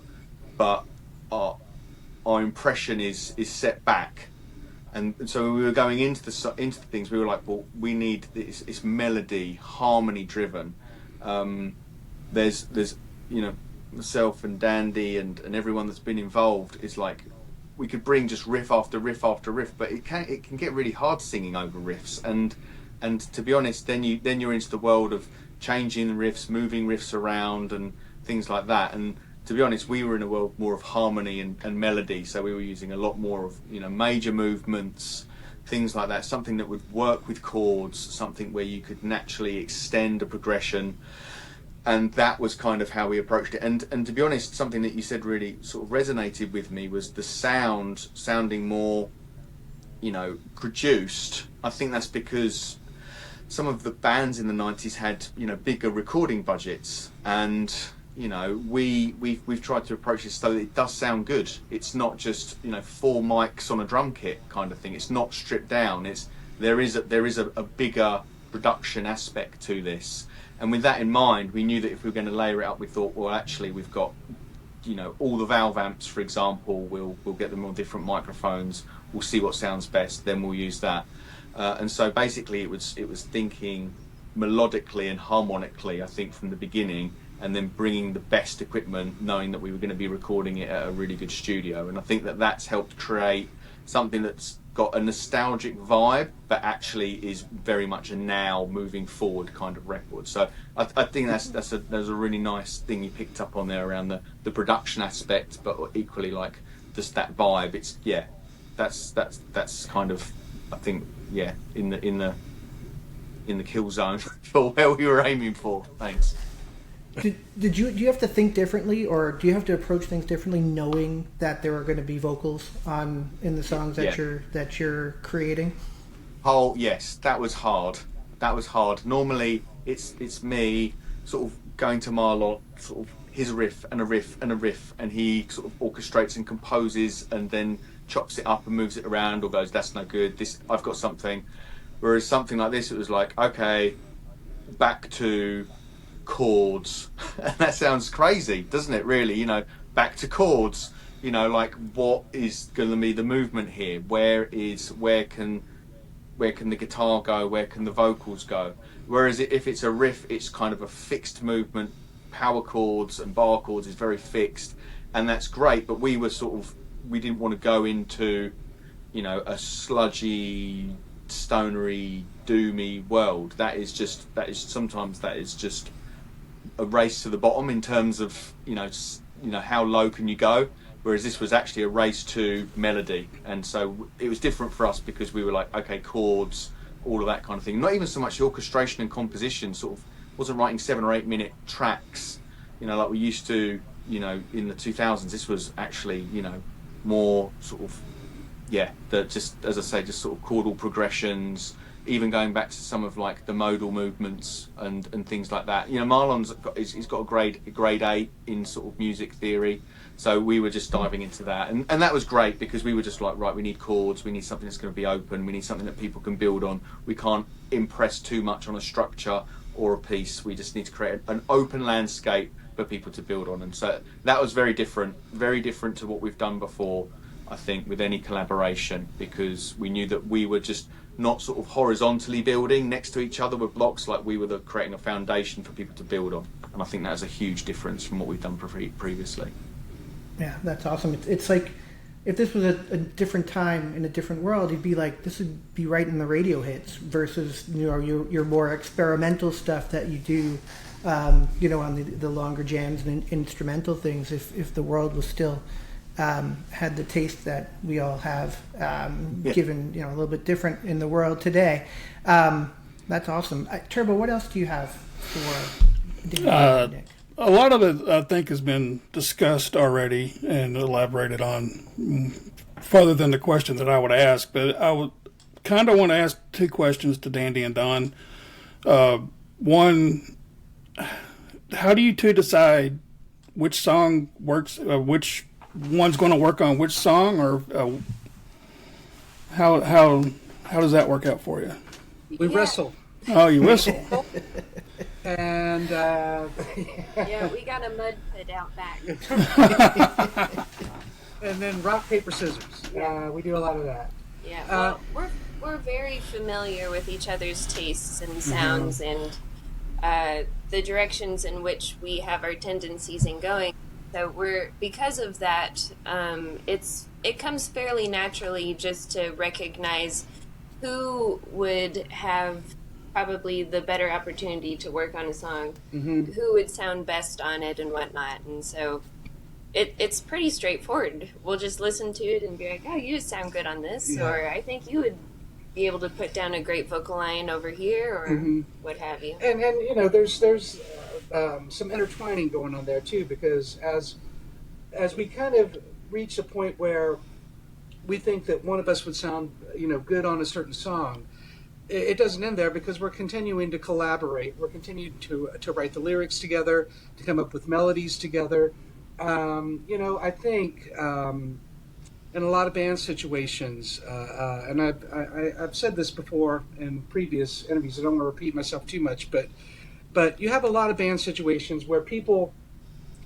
but our impression is set back. And so when we were going into the things, we were like, well, we need it's melody, harmony driven. There's myself and Dandy and everyone that's been involved is like, we could bring just riff after riff after riff, but it can get really hard singing over riffs, and to be honest, then you're into the world of changing riffs, moving riffs around and things like that. And to be honest, we were in a world more of harmony and melody, so we were using a lot more of major movements, things like that, something that would work with chords, something where you could naturally extend a progression. And that was kind of how we approached it. And to be honest, something that you said really sort of resonated with me was the sounding more, produced. I think that's because some of the bands in the 90s had, bigger recording budgets. And, we've tried to approach this so that it does sound good. It's not just, 4 mics on a drum kit kind of thing. It's not stripped down. There is a bigger production aspect to this. And with that in mind, we knew that if we were going to layer it up, we thought, well, actually, we've got, all the valve amps, for example, we'll get them on different microphones. We'll see what sounds best, then we'll use that. And so basically, it was thinking melodically and harmonically, I think, from the beginning, and then bringing the best equipment, knowing that we were going to be recording it at a really good studio. And I think that that's helped create something that's got a nostalgic vibe, but actually is very much a now moving forward kind of record. So I think that's a really nice thing you picked up on there around the production aspect, but equally like just that vibe. It's that's kind of, I think, in the kill zone for where we were aiming for. Thanks. Do you have to think differently, or do you have to approach things differently, knowing that there are going to be vocals in the songs that you're creating? Oh yes, that was hard. Normally it's me sort of going to Marlon, sort of his riff and a riff and a riff, and he sort of orchestrates and composes and then chops it up and moves it around, or goes, that's no good, this, I've got something. Whereas something like this, it was like, okay, back to chords. And that sounds crazy, doesn't it, really? Back to chords, like what is going to be the movement here? Where can the guitar go? Where can the vocals go? Whereas if it's a riff, it's kind of a fixed movement. Power chords and bar chords is very fixed, and that's great, but we didn't want to go into a sludgy, stonery, doomy world. That is sometimes just a race to the bottom in terms of how low can you go? Whereas this was actually a race to melody, and so it was different for us because we were like, okay, chords, all of that kind of thing. Not even so much the orchestration and composition. Sort of wasn't writing 7 or 8 minute tracks, like we used to, in the 2000s. This was actually, more sort of, that just, as I say, just sort of chordal progressions. Even going back to some of like the modal movements and things like that. He's got a grade 8 in sort of music theory. So we were just diving into that, and that was great because we were just like, right, we need chords, we need something that's going to be open, we need something that people can build on. We can't impress too much on a structure or a piece. We just need to create an open landscape for people to build on, and so that was very different to what we've done before, I think, with any collaboration, because we knew that we were just not sort of horizontally building next to each other with blocks, like we were creating a foundation for people to build on, and I think that is a huge difference from what we've done previously. Yeah, that's awesome. It's like if this was a different time in a different world, you'd be like, this would be right in the radio hits versus your more experimental stuff that you do, on the longer jams and instrumental things. If the world was still had the taste that we all have, given a little bit different in the world today. That's awesome. Turbo, what else do you have for Nick? A lot of it, I think, has been discussed already and elaborated on further than the question that I would ask. But I would kind of want to ask 2 questions to Dandy and Don. One, how do you 2 decide which song works, which one's going to work on which song, or how does that work out for you? We wrestle. Oh, you whistle. And we got a mud pit out back. And then rock, paper, scissors. We do a lot of that. Yeah, well, we're very familiar with each other's tastes and sounds, and the directions in which we have our tendencies in going. So because of that, it comes fairly naturally just to recognize who would have probably the better opportunity to work on a song, who would sound best on it and whatnot. And so it's pretty straightforward. We'll just listen to it and be like, oh, you sound good on this, or I think you would be able to put down a great vocal line over here, or what have you. And there's some intertwining going on there too, because as we kind of reach a point where we think that one of us would sound good on a certain song, it doesn't end there, because we're continuing to collaborate. We're continuing to write the lyrics together, to come up with melodies together. I think in a lot of band situations, and I've said this before in previous interviews, I don't want to repeat myself too much, but you have a lot of band situations where people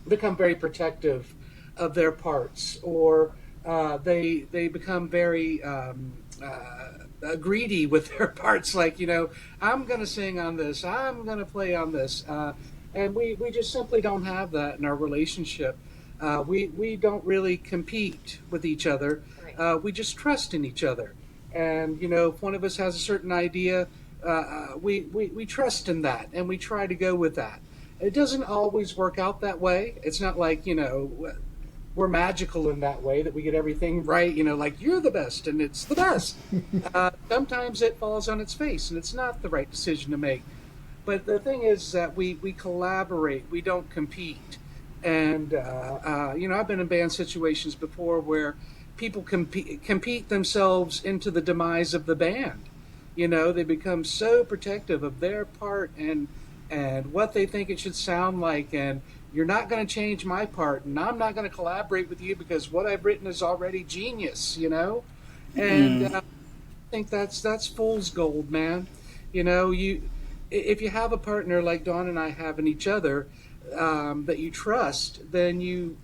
become very protective of their parts, or they become very greedy with their parts. Like, I'm going to sing on this, I'm going to play on this, and we just simply don't have that in our relationship. We don't really compete with each other. Right. We just trust in each other, and if one of us has a certain idea, we trust in that, and we try to go with that. It doesn't always work out that way. It's not like, we're magical in that way, that we get everything right, like you're the best and it's the best. Sometimes it falls on its face and it's not the right decision to make. But the thing is that we collaborate, we don't compete. And, I've been in band situations before where people compete themselves into the demise of the band. They become so protective of their part and what they think it should sound like, and you're not going to change my part, and I'm not going to collaborate with you because what I've written is already genius, And I think that's fool's gold, man. If you have a partner like Dawn and I have in each other, that you trust, then you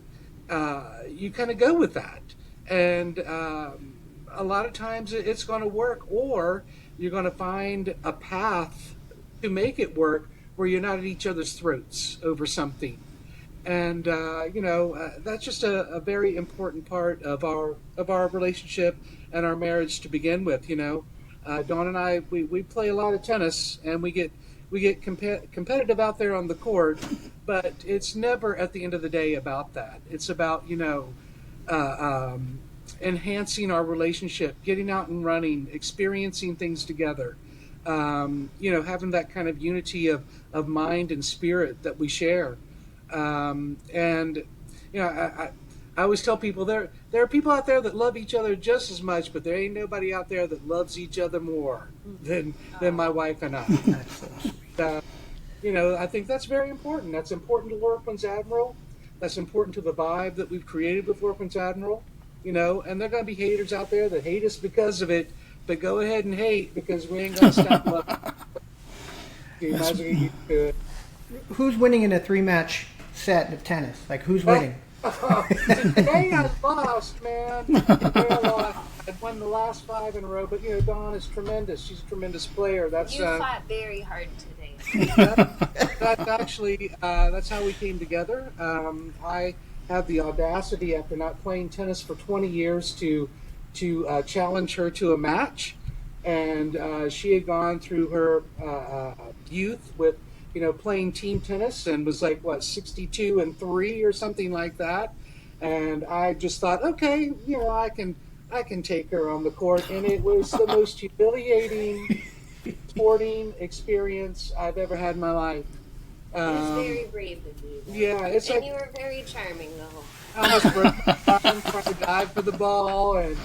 kind of go with that, and a lot of times it's going to work, or you're going to find a path to make it work where you're not at each other's throats over something. And that's just a very important part of our relationship and our marriage to begin with. Dawn and I, we play a lot of tennis, and we get competitive out there on the court, but it's never at the end of the day about that. It's about enhancing our relationship, getting out and running, experiencing things together. Having that kind of unity of mind and spirit that we share. I always tell people there are people out there that love each other just as much, but there ain't nobody out there that loves each other more than my wife and I. I think that's very important. That's important to Lorquin's Admiral. That's important to the vibe that we've created with Lorquin's Admiral. And there are going to be haters out there that hate us because of it, but go ahead and hate because we ain't going to stop loving. You might as well get used to it. Who's winning in a 3-match set of tennis? Like, who's winning? Today I lost, man. Today I lost. I won the last 5 in a row, but Dawn is tremendous. She's a tremendous player. You fought very hard today. That's how we came together. I had the audacity, after not playing tennis for 20 years, to challenge her to a match, and she had gone through her youth with playing team tennis and was like 62-3 or something like that, and I just thought, okay, I can take her on the court, and it was the most humiliating sporting experience I've ever had in my life. It was very brave of you. Yeah, and you were very charming though. I almost broke my arm trying to dive for the ball, and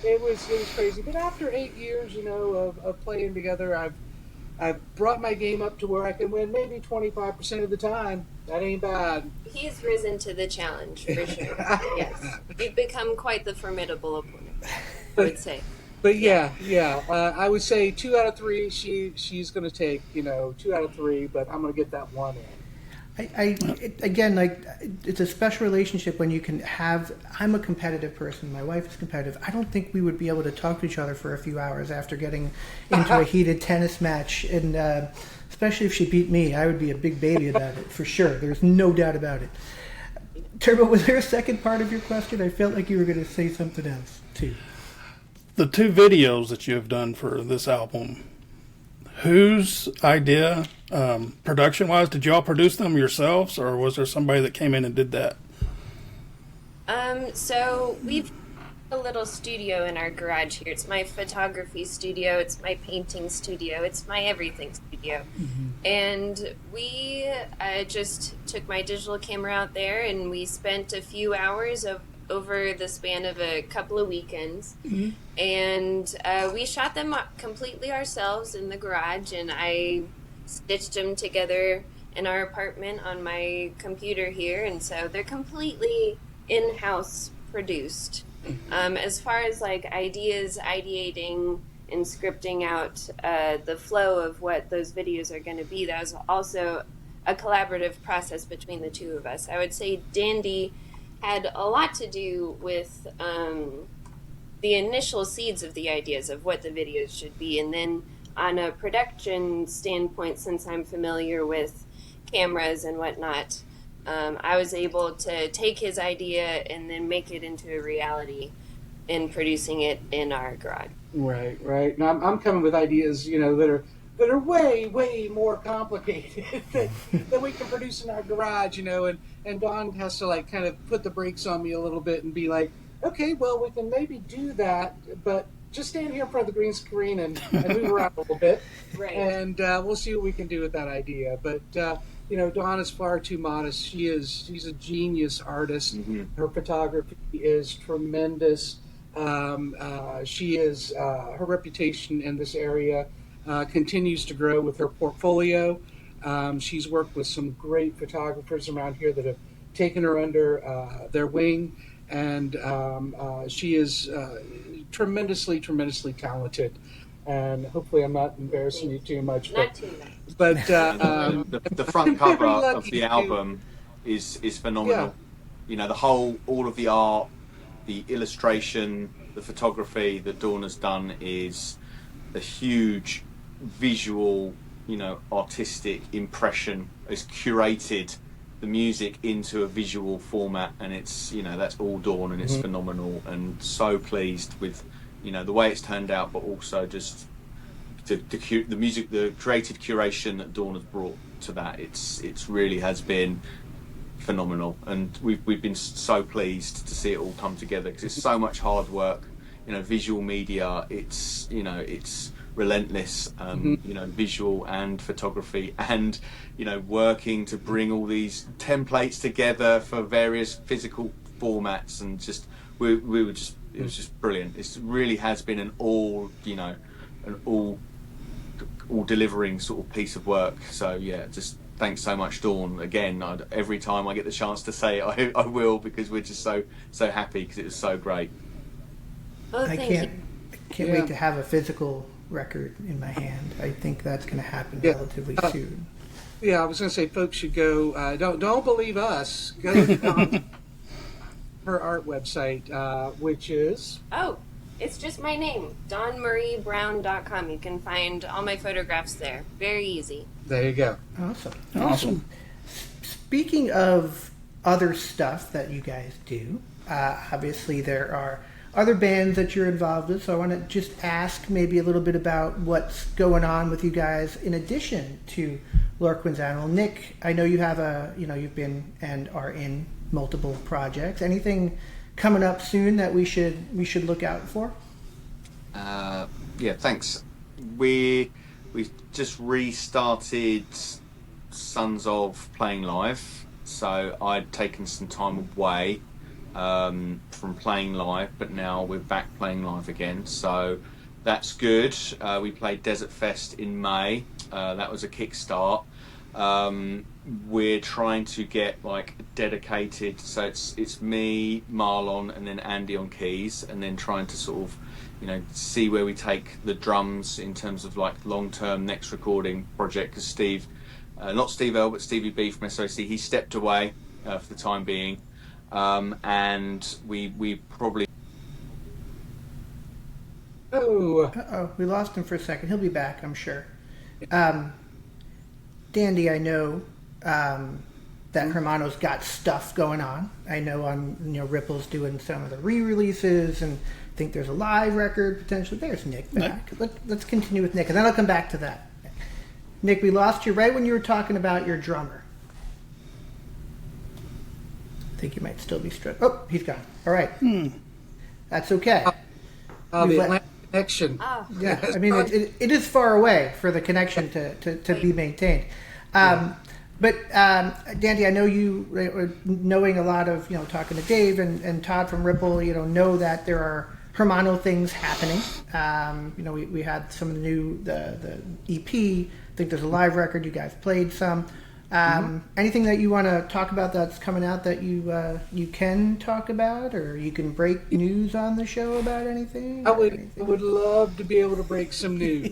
it was crazy. But after 8 years, of playing together, I've brought my game up to where I can win maybe 25% of the time. That ain't bad. He's risen to the challenge, for sure. Yes. You've become quite the formidable opponent, I would say. But yeah. I would say 2 out of 3, she's going to take, 2 out of 3, but I'm going to get that 1 in. It's a special relationship when you can have. I'm a competitive person. My wife is competitive. I don't think we would be able to talk to each other for a few hours after getting into a heated tennis match, and especially if she beat me, I would be a big baby about it for sure. There's no doubt about it. Turbo, was there a second part of your question? I felt like you were going to say something else too. The 2 videos that you have done for this album, whose idea, production-wise, did y'all produce them yourselves, or was there somebody that came in and did that? So we've a little studio in our garage here. It's my photography studio, it's my painting studio, it's my everything studio. Mm-hmm. And we just took my digital camera out there, and we spent a few hours over the span of a couple of weekends. Mm-hmm. And we shot them completely ourselves in the garage, and I stitched them together in our apartment on my computer here, and so they're completely in-house produced. As far as ideas, ideating and scripting out the flow of what those videos are going to be, that was also a collaborative process between the two of us. I would say Dandy had a lot to do with the initial seeds of the ideas of what the videos should be, and then on a production standpoint, since I'm familiar with cameras and whatnot, I was able to take his idea and then make it into a reality in producing it in our garage. Right. Now I'm coming with ideas, that are way more complicated that we can produce in our garage, and Don has to kind of put the brakes on me a little bit and be like, okay, well, we can maybe do that, but just stand here in front of the green screen and move around a little bit, right? And we'll see what we can do with that idea. But Dawn is far too modest. She's a genius artist. Mm-hmm. Her photography is tremendous. She is her reputation in this area continues to grow with her portfolio. She's worked with some great photographers around here that have taken her under their wing, and she is tremendously talented. And hopefully I'm not embarrassing you too much. Not too much. But the front cover of the album is phenomenal. Yeah. All of the art, the illustration, the photography that Dawn has done is a huge visual, artistic impression. It's curated the music into a visual format, and it's, that's all Dawn, and it's mm-hmm. phenomenal, and so pleased with, the way it's turned out, but also just the music, the creative curation that Dawn has brought to that. It's really has been phenomenal, and we've been so pleased to see it all come together, because it's so much hard work. Visual media, it's relentless, visual and photography, and working to bring all these templates together for various physical formats, and just we were just, it was just brilliant. It really has been an all delivering sort of piece of work. So yeah, just thanks so much, Dawn. Again, every time I get the chance to say it, I will, because we're just so happy, because it was so great. Oh, I can't wait to have a physical record in my hand. I think that's going to happen relatively soon. Yeah, I was going to say, folks should go. Don't believe us. Go to her art website, which is it's just my name, DawnMarieBrown.com. You can find all my photographs there. Very easy. There you go. Awesome. Speaking of other stuff that you guys do, obviously there are other bands that you're involved with, so I want to just ask maybe a little bit about what's going on with you guys in addition to Lorquin's Admiral. Nick, I know you have you've been and are in multiple projects. Anything coming up soon that we should look out for? Yeah, thanks. We just restarted Sons of playing live, so I'd taken some time away from playing live, but now we're back playing live again, so that's good. We played Desert Fest in May. That was a kickstart. We're trying to get dedicated, so it's me, Marlon, and then Andy on keys, and then trying to sort of see where we take the drums in terms of long-term next recording project, because Steve, not Steve L, but Stevie B from SOC, he stepped away for the time being. And we probably... we lost him for a second. He'll be back, I'm sure. Dandy, I know that Hermano's got stuff going on. I know Ripple's doing some of the re-releases, and I think there's a live record potentially. There's Nick back. Let's continue with Nick, and then I'll come back to that. Nick, we lost you right when you were talking about your drummer. I think you might still be struck. Oh, he's gone. All right. That's okay. The Atlantic connection. Yeah, I mean, it is far away for the connection to be maintained. But Dandy, I know you, knowing a lot of, talking to Dave and Todd from Ripple, know that there are Hermano things happening. We had some of the new, the EP. I think there's a live record. You guys played some. Anything that you want to talk about that's coming out that you can talk about, or you can break news on the show about anything? I would love to be able to break some news.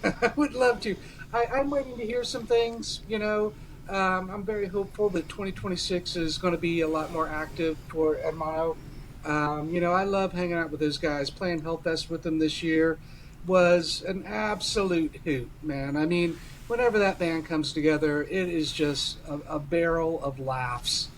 I would love to. I'm waiting to hear some things. I'm very hopeful that 2026 is going to be a lot more active for Hermano. I love hanging out with those guys. Playing Hellfest with them this year was an absolute hoot, man. I mean, whenever that band comes together, it is just a barrel of laughs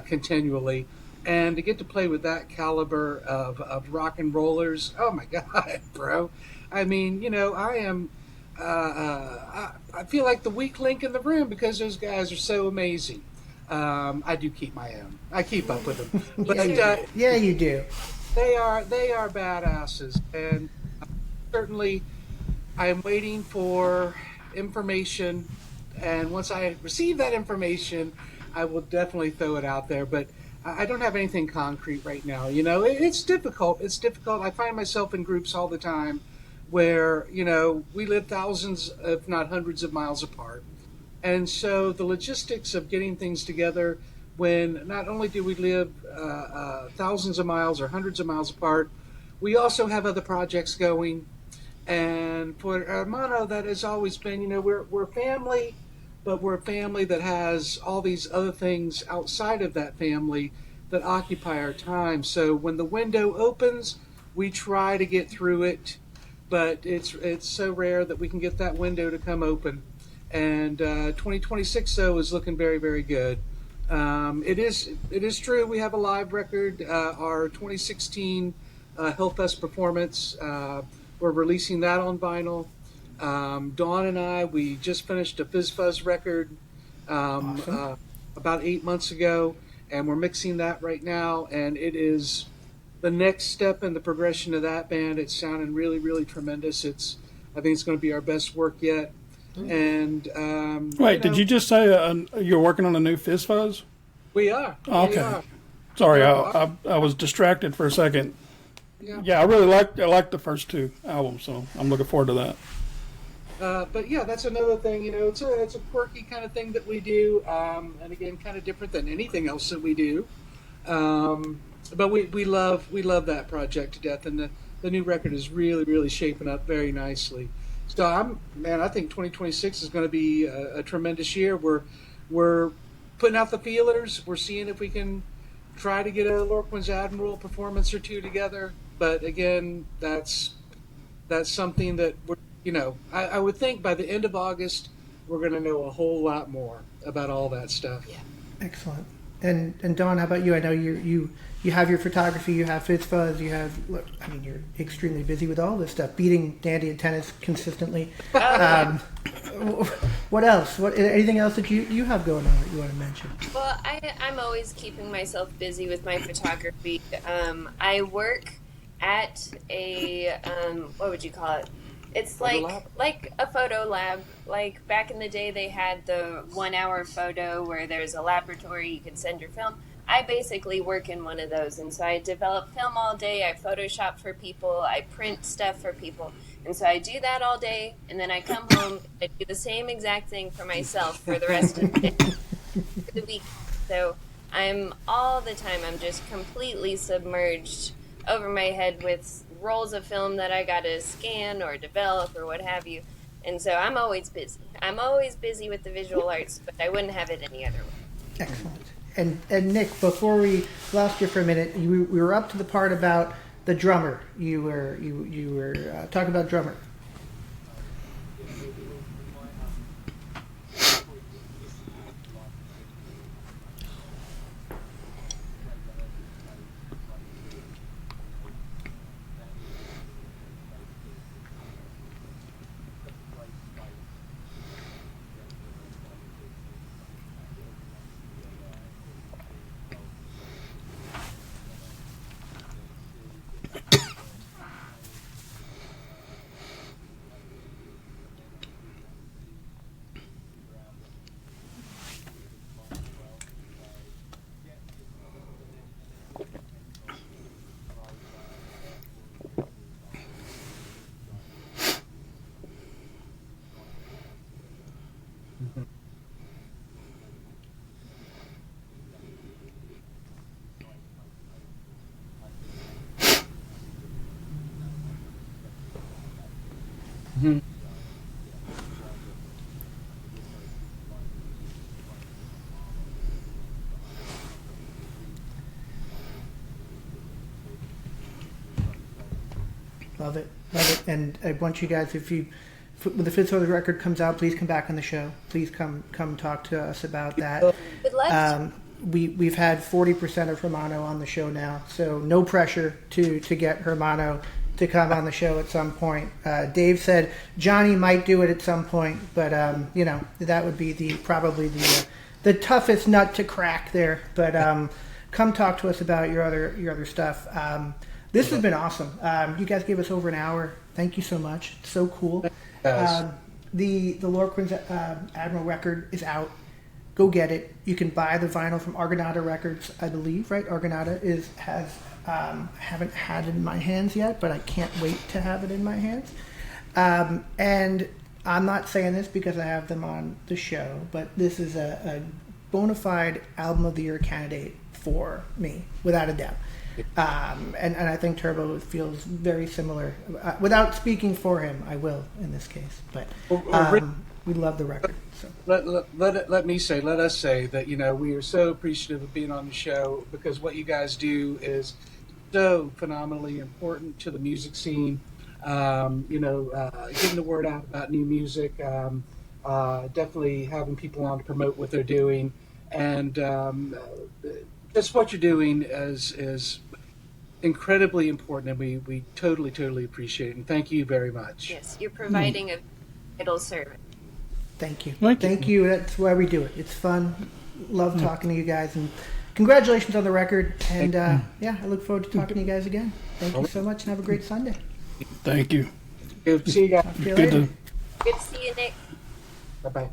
continually. And to get to play with that caliber of rock and rollers, oh my God, bro. I mean, I am, I feel like the weak link in the room because those guys are so amazing. I do keep my own. I keep up with them. But, yeah, you do. They are badasses. And certainly I am waiting for information, and once I receive that information, I will definitely throw it out there. But I don't have anything concrete right now. It's difficult. I find myself in groups all the time where we live thousands, if not hundreds of miles apart, and so the logistics of getting things together when not only do we live thousands of miles or hundreds of miles apart, we also have other projects going. And for Hermano, that has always been, we're family, but we're a family that has all these other things outside of that family that occupy our time. So when the window opens, we try to get through it, but it's so rare that we can get that window to come open. And 2026, though, is looking very, very good. It is true. We have a live record, our 2016 Hellfest performance. We're releasing that on vinyl. Dawn and I, we just finished a Fizz Fuzz record Awesome. about 8 months ago, and we're mixing that right now, and it is the next step in the progression of that band. It's sounding really, really tremendous. I think it's going to be our best work yet. And Wait, did you just say you're working on a new Fizz Fuzz? We are. Okay. We are. Sorry, I was distracted for a second. Yeah, I really like the first two albums, so I'm looking forward to that. But yeah, that's another thing. It's a quirky kind of thing that we do, and again, kind of different than anything else that we do. But we love that project to death, and the new record is really, really shaping up very nicely. So I think 2026 is going to be a tremendous year. We're putting out the feelers. We're seeing if we can try to get a Lorquin's Admiral performance or two together. But again, that's something that I would think by the end of August we're going to know a whole lot more about all that stuff. Yeah. Excellent. And Dawn, how about you? I know you have your photography, you have Fizz Fuzz, you're extremely busy with all this stuff, beating Dandy in tennis consistently. What else? Anything else that you have going on that you want to mention? Well, I'm always keeping myself busy with my photography. I work at a what would you call it? It's like a photo lab. Like back in the day, they had the 1 hour photo where there's a laboratory you can send your film. I basically work in one of those, and so I develop film all day. I Photoshop for people. I print stuff for people, and so I do that all day. And then I come home. I do the same exact thing for myself for the rest of the day, for the week. So I'm all the time. I'm just completely submerged over my head with rolls of film that I got to scan or develop or what have you. And so I'm always busy. I'm always busy with the visual arts, but I wouldn't have it any other way. Excellent. And Nick, before we lost you for a minute, we were up to the part about the drummer. You were talking about drummer. Mm-hmm. Love it. And I want you guys, when the Fizz Fuzz record comes out, please come back on the show. Please come talk to us about that. Would love to. We've had 40% of Hermano on the show now, so no pressure to get Hermano to come on the show at some point. Dave said Johnny might do it at some point, but that would be probably the toughest nut to crack there. But come talk to us about your other stuff. This has been awesome. You guys gave us over an hour. Thank you so much. It's so cool. The Lorquin's Admiral record is out. Go get it. You can buy the vinyl from Argonauta Records, I believe, right? Argonauta haven't had it in my hands yet, but I can't wait to have it in my hands. And I'm not saying this because I have them on the show, but this is a bona fide album of the year candidate for me, without a doubt. And I think Turbo feels very similar. Without speaking for him, I will in this case. But we love the record. So. Let us say that we are so appreciative of being on the show, because what you guys do is so phenomenally important to the music scene. Getting the word out about new music, definitely having people on to promote what they're doing, and just what you're doing is incredibly important, and we totally appreciate it, and thank you very much. Yes, you're providing idol service. Thank you. Thank you. That's why we do it. It's fun. Love talking to you guys, and congratulations on the record. And yeah, I look forward to talking to you guys again. Thank you so much, and have a great Sunday. Thank you. Good to see you guys. See you Good later. to Good to see you, Nick. Bye bye.